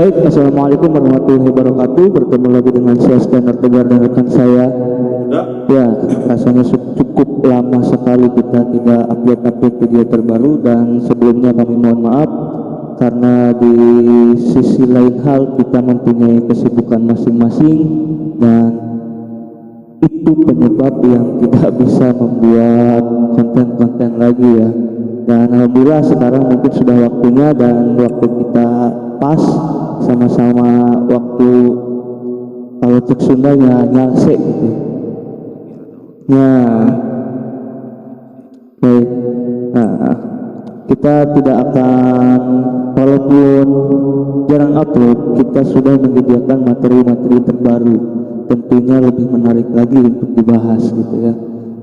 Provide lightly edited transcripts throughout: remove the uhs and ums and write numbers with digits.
Baik, Assalamualaikum warahmatullahi wabarakatuh. Bertemu lagi dengan saya Scanner Tegar dan rekan saya. Ya, rasanya cukup lama sekali kita tidak update video terbaru, dan sebelumnya kami mohon maaf karena di sisi lain hal kita mempunyai kesibukan masing-masing, dan itu penyebab yang tidak bisa membuat konten-konten lagi ya. Dan alhamdulillah sekarang mungkin sudah waktunya, dan waktu kita pas, sama-sama waktu kalau cek Sundanya nyalse gitu ya. Baik, nah kita tidak akan, walaupun jarang upload, kita sudah menyediakan materi-materi terbaru, tentunya lebih menarik lagi untuk dibahas gitu ya.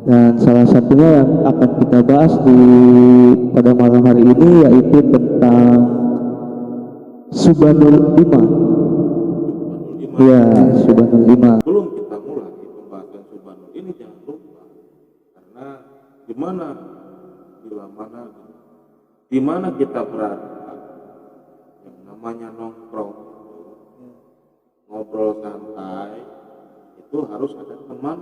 Dan salah satunya yang akan kita bahas pada malam hari ini yaitu tentang Subhanul Iman. Ya, Subhanul Iman. Belum kita mulai pembahasan Subhanul ini, jangan lupa, karena di mana kita berada, yang namanya nongkrong, ngobrol santai, itu harus ada teman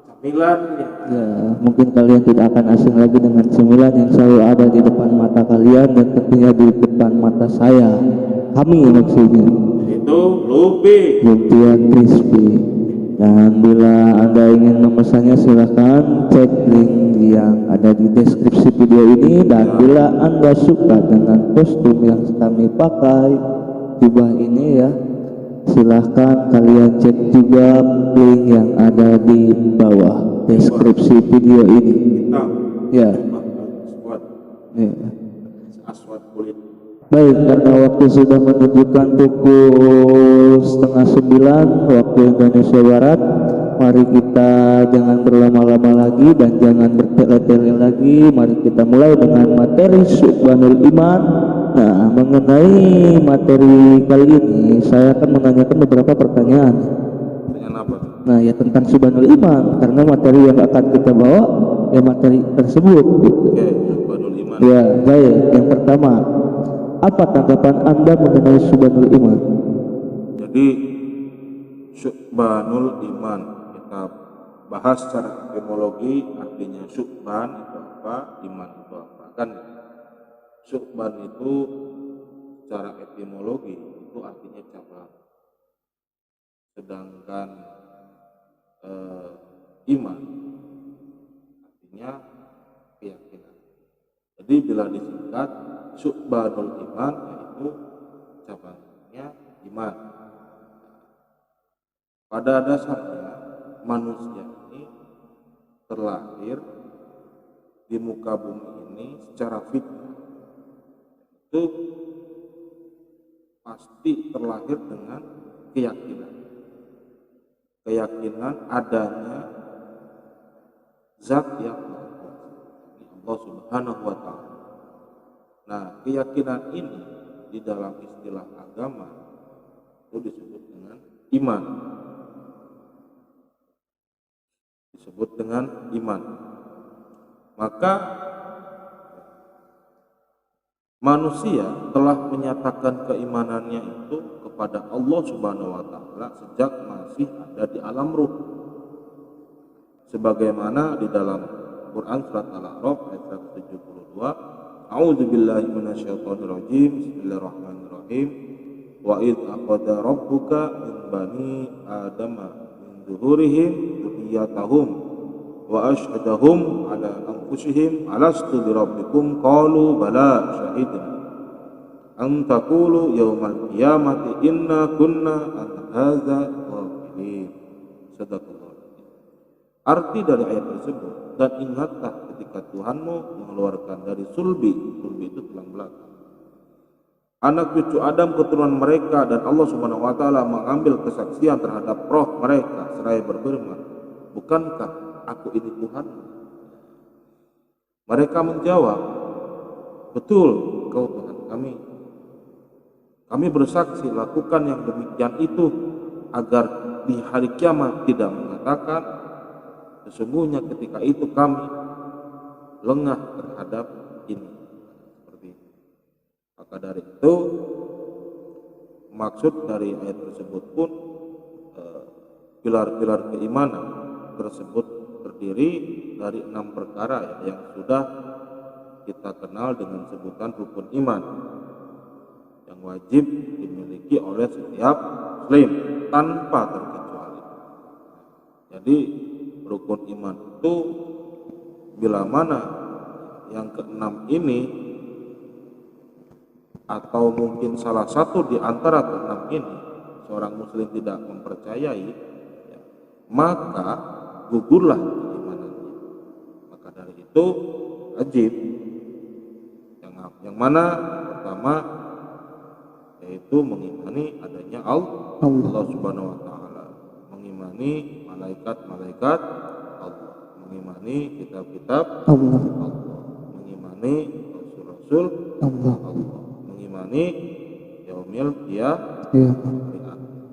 camilannya. Ya, mungkin kalian tidak akan asing lagi dengan cemilan yang selalu ada di depan mata kalian dan tentunya di depan mata saya. Kami maksudnya. Itu lumpia crispy. Dan bila Anda ingin memesannya silahkan cek link yang ada di deskripsi video ini. Dan bila Anda suka dengan kostum yang kami pakai, jubah ini ya, silahkan kalian cek juga link yang ada di bawah deskripsi video ini. Ya. Aswad kulit. Baik, karena waktu sudah menunjukkan pukul 8:30 waktu Indonesia Barat, mari kita jangan berlama-lama lagi dan jangan bertele-tele lagi. Mari kita mulai dengan materi Subhanul Iman. Nah, mengenai materi kali ini, saya akan menanyakan beberapa pertanyaan. Dengan apa? Nah, ya tentang Subhanul Iman, karena materi yang akan kita bawa ya materi tersebut. Gitu. Oke, Subhanul Iman. Ya, baik. Yang pertama, apa tanggapan Anda mengenai Subhanul Iman? Jadi Subhanul Iman kita bahas secara etimologi, artinya Subhan itu apa, iman itu apa, kan? Subhan itu secara etimologi itu artinya cabang, sedangkan iman artinya keyakinan. Jadi bila disingkat Subhanul Iman yaitu cabangnya iman. Pada dasarnya manusia ini terlahir di muka bumi ini secara fitrah itu pasti terlahir dengan keyakinan adanya zat yang Maha Kuasa, Allah Subhanahu wa Ta'ala. Nah, keyakinan ini di dalam istilah agama itu disebut dengan iman. Maka manusia telah menyatakan keimanannya itu kepada Allah Subhanahu wa Ta'ala sejak masih ada di alam ruh. Sebagaimana di dalam Quran surat Al-A'raf ayat 172, A'udzubillahi minasyaitonir rajim. Bismillahirrahmanirrahim. Wa idz aqada rabbuka min bani adama min zuhurihim dzurriyyatahum wa asyhadahum ala anfusihim alastu birabbikum qalu bala syahidna an taqulu yaumal qiyamati inna kunna an hadza ghafilin. Sadaqallah. Arti dari ayat tersebut, dan ingatlah ketika Tuhanmu mengeluarkan dari sulbi itu tulang belakang, anak cucu Adam keturunan mereka, dan Allah Subhanahu wa Ta'ala mengambil kesaksian terhadap roh mereka seraya berfirman, bukankah aku ini Tuhan? Mereka menjawab, betul, Engkau Tuhan kami. Kami bersaksi lakukan yang demikian itu agar di hari kiamat tidak mengatakan sesungguhnya ketika itu kami lengah terhadap ini. Seperti itu. Maka dari itu maksud dari ayat tersebut pun pilar-pilar keimanan tersebut terdiri dari 6 perkara ya, yang sudah kita kenal dengan sebutan rukun iman yang wajib dimiliki oleh setiap muslim tanpa terkecuali. Jadi rukun iman itu bila mana yang keenam ini atau mungkin salah satu di antara keenam ini seorang muslim tidak mempercayai, ya, maka gugurlah keimanannya. Maka dari itu wajib yang mana pertama yaitu mengimani adanya Allah Subhanahu wa taala, mengimani malaikat-malaikat Allah, mengimani kitab-kitab Allah, mengimani rasul-rasul Allah, mengimani yaumil qiyamah.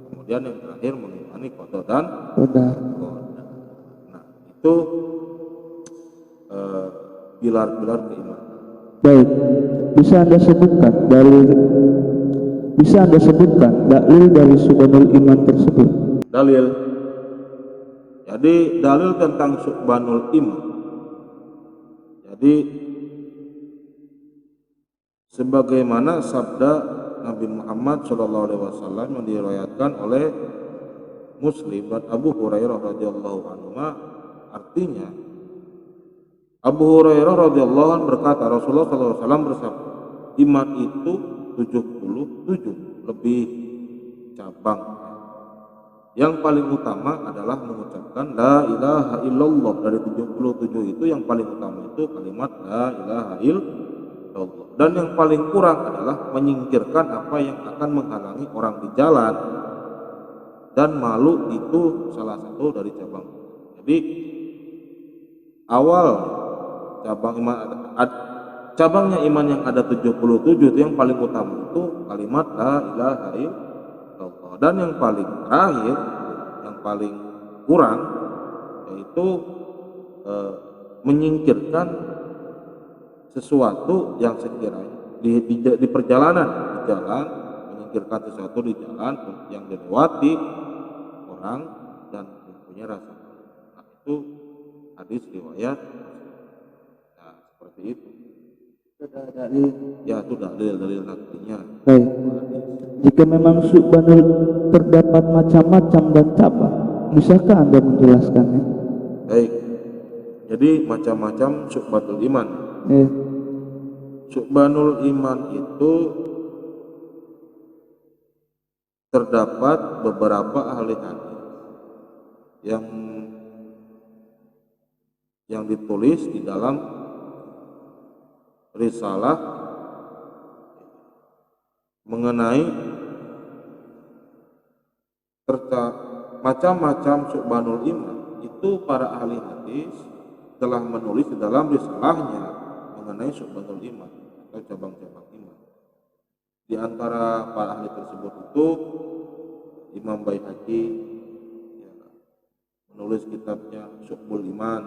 Kemudian yang terakhir mengimani qada dan qadar. Nah, itu pilar-pilar keimanan. Baik, bisa Anda sebutkan dalil dari subhanul iman tersebut? Dalil. Jadi dalil tentang subhanul iman. Jadi sebagaimana sabda Nabi Muhammad SAW yang diriwayatkan oleh Muslim dan Abu Hurairah radhiyallahu anhu, artinya Abu Hurairah radhiyallahu anhu berkata, Rasulullah SAW bersabda, iman itu 77 lebih cabang. Yang paling utama adalah mengucapkan la ilaha illallah. Dari 77 itu yang paling utama itu kalimat la ilaha illallah. Dan yang paling kurang adalah menyingkirkan apa yang akan menghalangi orang di jalan. Dan malu itu salah satu dari cabang. Jadi awal cabangnya iman yang ada 77 itu yang paling utama itu kalimat la ilaha illallah. Dan yang paling terakhir, yang paling kurang yaitu menyingkirkan sesuatu yang sekiranya di perjalanan di jalan, menyingkirkan sesuatu di jalan yang dilewati orang dan mempunyai rasa. Nah, itu hadis riwayat. Nah, seperti itu. Dalil. Ya, itu dalil artinya. Baik. Jika memang subhanul terdapat macam-macam dan cabang, bisakah Anda menjelaskannya? Baik. Jadi macam-macam subhanul iman. Subhanul iman itu terdapat beberapa ahli hadis yang ditulis di dalam risalah mengenai macam-macam subhanul iman. Itu para ahli hadis telah menulis di dalam risalahnya mengenai subhanul iman atau cabang-cabang iman. Di antara para ahli tersebut itu Imam Baihaqi ya, menulis kitabnya Syu'bul Iman.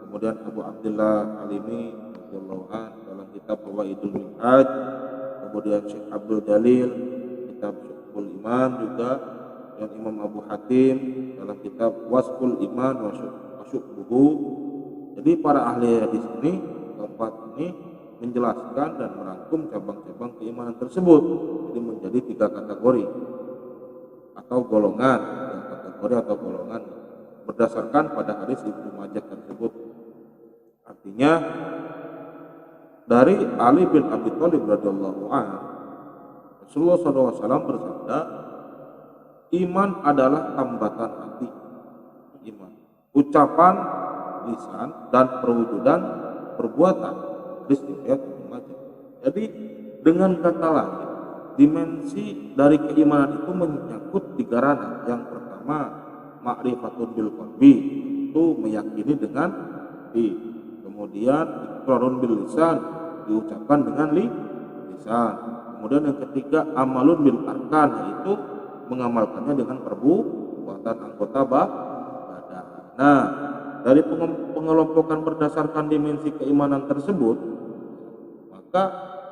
Kemudian Abu Abdullah Alimi radhiyallahu anhu dalam kitab Fawaidul Minhaj. Kemudian Syekh Abdul Jalil kitab Syu'bul Iman juga, dan Imam Abu Hatim dalam kitab Wasful Iman wa Syu'buhu. Jadi para ahli hadis ini keempat ini menjelaskan dan merangkum cabang-cabang keimanan tersebut jadi menjadi 3 kategori atau golongan, berdasarkan pada hadis Ibnu Majah tersebut. Artinya dari Ali bin Abi Thalib radhiyallahu anhu, Rasulullah SAW bersabda, iman adalah tambatan hati, iman, ucapan lisan dan perwujudan perbuatan. Hadis riwayat Ibnu Majah. Jadi dengan kata lain, dimensi dari keimanan itu menyangkut 3 ranah. Yang pertama, ma'rifatun bil qalbi, itu meyakini dengan hati. Kemudian iqrarun bil lisan, diucapkan dengan lisan. Kemudian yang ketiga, amalun bil arkan, yaitu mengamalkannya dengan perbuatan anggota badan. Nah, dari pengelompokan berdasarkan dimensi keimanan tersebut, maka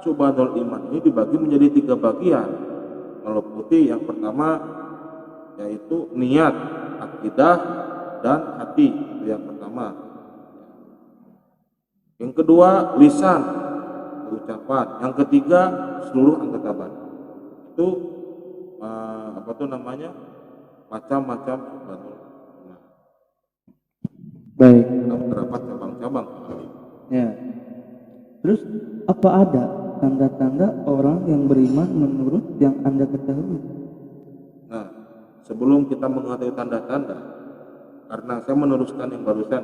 subhanul iman ini dibagi menjadi 3 bagian. meliputi yang pertama yaitu niat, akidah, dan hati. Itu yang pertama. Yang kedua lisan, ucapan. Yang ketiga seluruh anggota badan. Itu macam-macam subhanul iman. Baik. Terdapat cabang-cabang. Ya. Terus apa ada tanda-tanda orang yang beriman menurut yang Anda ketahui? Nah, sebelum kita mengetahui tanda-tanda, karena saya meneruskan yang barusan,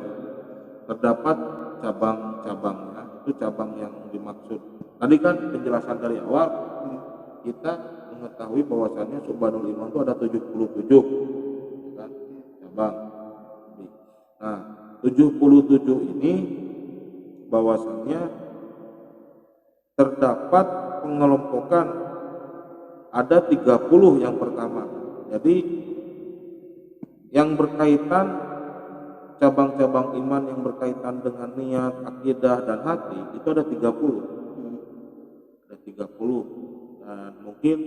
terdapat cabang-cabangnya. Itu cabang yang dimaksud. Tadi kan penjelasan dari awal kita mengetahui bahwasannya subhanul iman itu ada 77 kan, cabang. Nah, 77 ini bahwasannya terdapat pengelompokan ada 30 yang pertama. Jadi yang berkaitan cabang-cabang iman yang berkaitan dengan niat, akidah, dan hati itu ada 30. Ada 30. Dan mungkin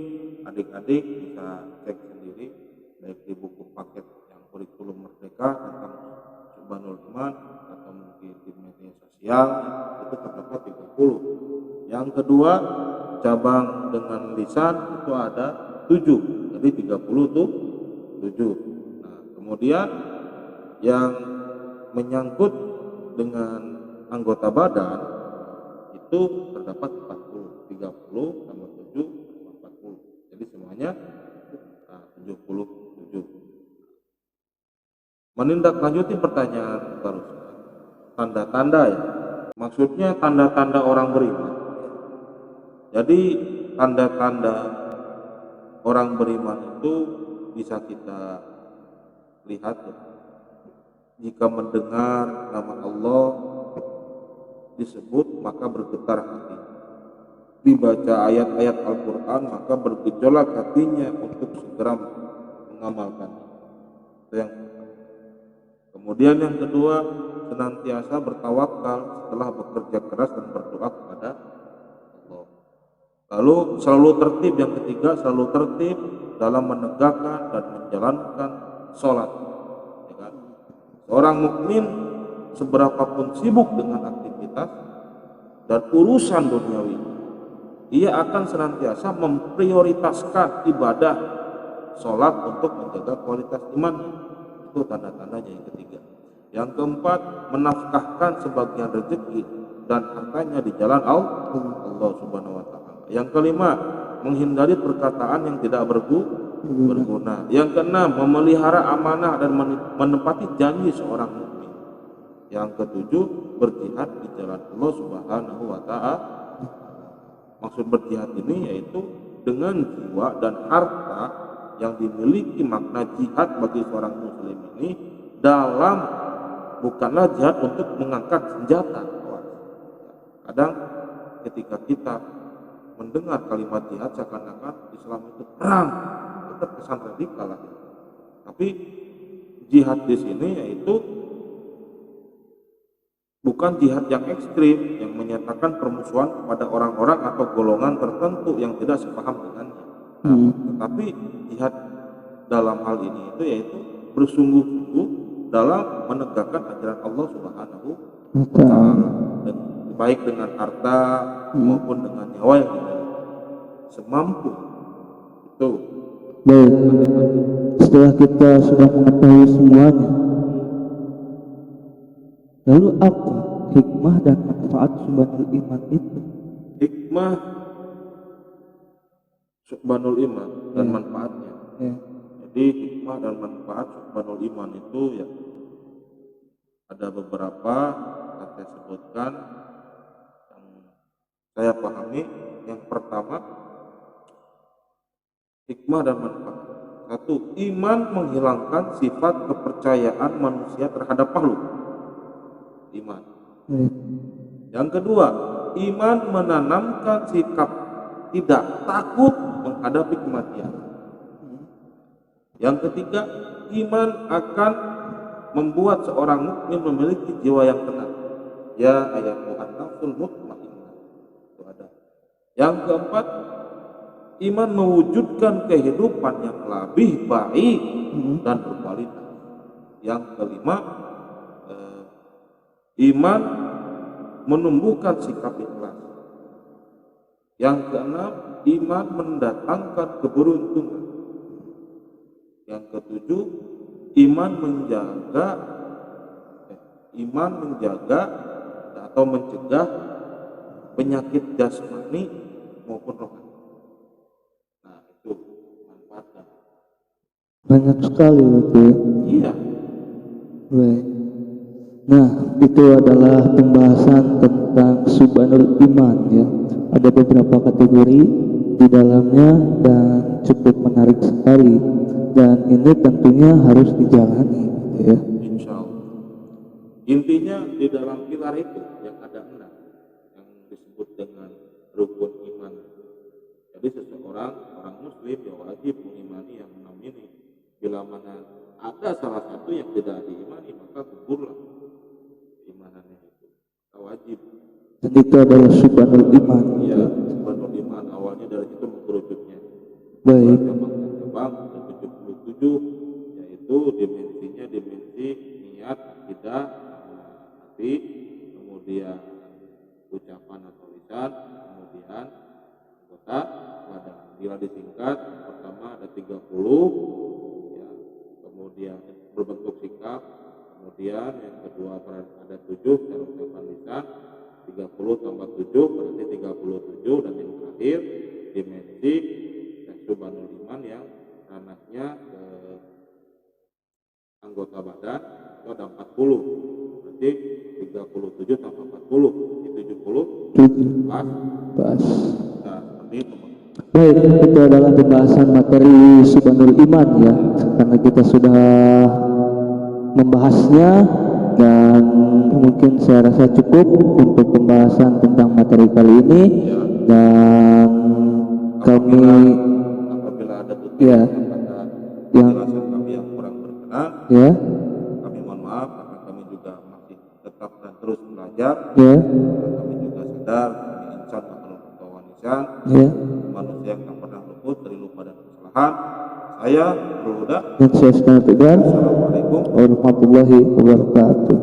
adik-adik bisa cek sendiri baik di buku paket yang kurikulum merdeka tentang subhanul iman atau mungkin di media sosial itu terdapat 30. Yang kedua cabang dengan lisan itu ada 7. Jadi 30 itu 7. Nah, kemudian yang menyangkut dengan anggota badan itu terdapat 40. 30 tambah 7 tambah 40. Jadi semuanya 77. Menindaklanjuti pertanyaan barusan, tanda-tanda ya. Maksudnya tanda-tanda orang beriman. Jadi tanda-tanda orang beriman itu bisa kita lihat ya. Jika mendengar nama Allah disebut maka bergetar hati. Dibaca ayat-ayat Al-Quran maka bergejolak hatinya untuk segera mengamalkan. Itu yang pertama. Kemudian yang kedua, senantiasa bertawakal setelah bekerja keras dan berdoa kepada Allah. Lalu selalu tertib, yang ketiga selalu tertib dalam menegakkan dan menjalankan sholat. Ya kan? Seorang mukmin seberapapun sibuk dengan aktivitas dan urusan duniawi, ia akan senantiasa memprioritaskan ibadah sholat untuk menjaga kualitas iman. Itu tanda-tandanya yang ketiga. Yang keempat, menafkahkan sebagian rezeki dan hartanya di jalan Allah Subhanahu wa taala. Yang kelima, menghindari perkataan yang tidak berguna. Yang keenam, memelihara amanah dan menepati janji seorang mukmin. Yang ketujuh, berjihad di jalan Allah Subhanahu wa taala. Maksud berjihad ini yaitu dengan jiwa dan harta yang dimiliki. Makna jihad bagi seorang muslim ini bukanlah jihad untuk mengangkat senjata. Kadang ketika kita mendengar kalimat jihad seakan-akan Islam itu perang, itu terkesan radikal lah. Tapi jihad di sini yaitu bukan jihad yang ekstrim yang menyatakan permusuhan kepada orang-orang atau golongan tertentu yang tidak sepaham dengannya. Tetapi jihad dalam hal ini itu yaitu bersungguh-sungguh dalam menegakkan ajaran Allah Subhanahu wa taala, baik dengan harta maupun dengan nyawa yang dimiliki semampu. Itu. Baik. Setelah kita sudah mengetahui semuanya, lalu apa hikmah dan manfaat subhanul iman itu? Hikmah subhanul iman dan manfaatnya. Jadi hikmah dan manfaat subhanul iman itu ya ada beberapa yang saya sebutkan yang saya pahami. Yang pertama, hikmah dan manfaat. Satu, iman menghilangkan sifat kepercayaan manusia terhadap makhluk. Iman. Yang kedua, iman menanamkan sikap tidak takut menghadapi kematian. Yang ketiga, iman akan membuat seorang mukmin memiliki jiwa yang tenang. Ya ayat Tuhan nafsul mutmainnah. Itu ada. Yang keempat, iman mewujudkan kehidupan yang lebih baik dan berkualitas. Yang kelima, iman menumbuhkan sikap ikhlas. Yang keenam, iman mendatangkan keberuntungan. Yang ketujuh, iman menjaga atau mencegah penyakit jasmani maupun rohani. Nah, itu manfaatnya. Banyak sekali itu. Iya. Baik. Nah, itu adalah pembahasan tentang subhanul iman ya. Ada beberapa kategori di dalamnya dan cukup menarik sekali. Dan ini tentunya harus dijalani gitu ya. Insya Allah. Intinya di dalam pilar itu yang ada 6 yang disebut dengan rukun iman. Jadi orang muslim yang wajib mengimani yang 6 ini. Bila mana ada salah satu yang tidak diimani, maka gugurlah keimanannya itu. Maka wajib. Dan itu adalah subhanul iman. Iya, subhanul iman awalnya dari situ mengerujutnya. Baik. Cabang 77, yaitu dimensinya dimensi niat, akidah, hati, kemudian ucapan atau lisan, kemudian anggota badan. Bila disingkat, yang pertama ada 30, ya, kemudian berbentuk sikap, kemudian yang kedua ada 7 secara ucapan lisan, 30 tambah 7 berarti 37, dan yang terakhir dimensi subhanul iman yang ranahnya ke anggota badan itu ada 40, berarti 37 tambah 40 di 70 pas. Pas. Nah, seperti itu. Baik, itu adalah pembahasan materi subhanul iman ya. Karena kita sudah membahasnya dan mungkin saya rasa cukup untuk pembahasan tentang materi kali ini. Dan kami apabila ada tutur ya, yang penjelasan kami yang kurang berkenan, ya, kami mohon maaf karena kami juga masih tetap dan terus belajar. ya, Dan kami juga sadar kami insan makhluk kewanisan, ya. manusia yang tak pernah luput dari lupa dan kesalahan. Saya Nurul Huda. Dan saya Iskandar Tegar. Assalamualaikum warahmatullahi wabarakatuh.